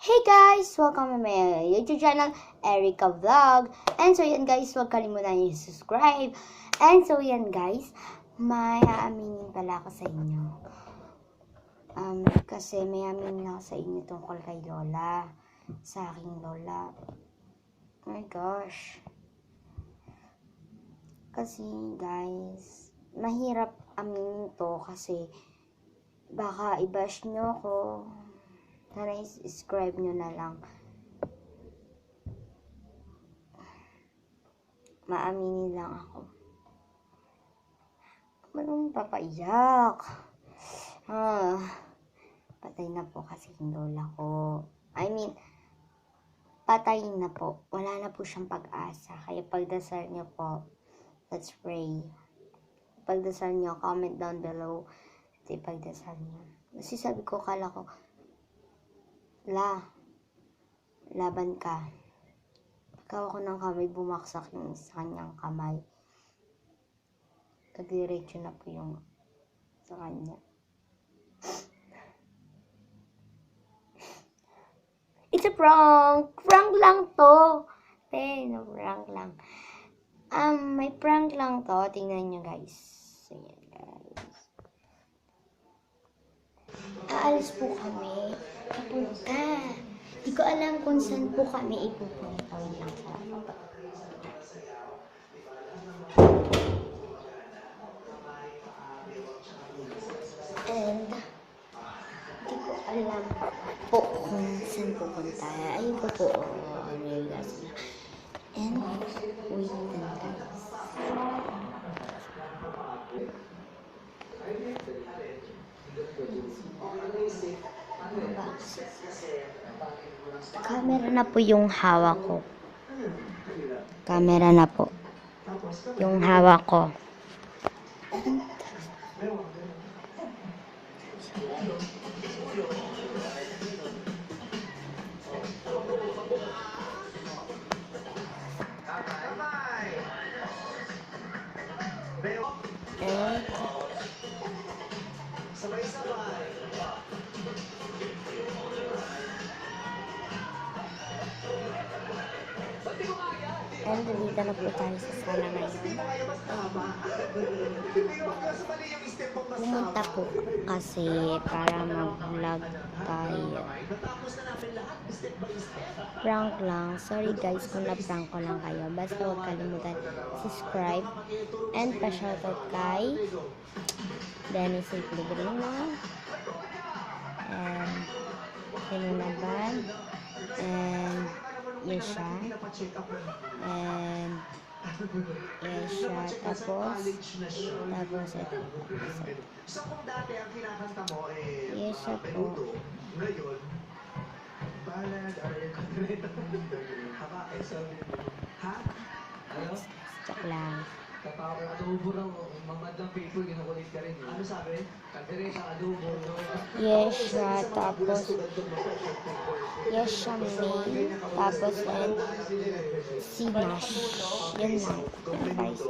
Hey guys! Welcome to my YouTube channel, Erica Vlog. And so yan guys, huwag kalimutan yung subscribe. And so yan guys, may aaminin pala ako sa inyo. Kasi may aaminin ako sa inyo tungkol kay Lola. Sa aking Lola. Oh my gosh. Kasi guys, mahirap aminin to kasi baka i-bash nyo ako. Sana subscribe nyo na lang. Maaminin lang ako. Anong papaiyak? Patay na po kasi yung lola ko. Patay na po. Wala na po siyang pag-asa. Kaya pagdasal nyo po. Let's pray. Pagdasal nyo, comment down below. At ipagdasal nyo. Kasi sabi ko, kala ko, laban ka. Pagkawa ko ng kamay, bumaksak yung sa kanyang kamay. Nagdiretso na po yung sa kanya. It's a prank! Prank lang to! No, prank lang. May prank lang to. Tingnan nyo guys. Ayan guys. Aalis po kami. Papunta. Di ko alam kung saan po kami ipupunta. And di ko alam po kung saan pupunta. Ayun po po. And wait lang guys. Camera na po yung hawak ko. Camera na po. Yung hawak ko. And dito na po tayo sa sala ngayon. Pumunta po kasi para mag-vlog tayo. Prank lang. Sorry guys kung na-prank ko lang kayo. Basta huwag kalimutan subscribe and pa-shoutout kay Dennis A. Pellegrino and Sininaban and Yesha and Yesha tapos Yesha po joke lang. Kapag adobo ng mamadlang people, ginukulit ka rin. Ano sabi? Kaldereta, adobo. Yesha tapos Yesha May tapos and Sinash. Yun lang. Guys.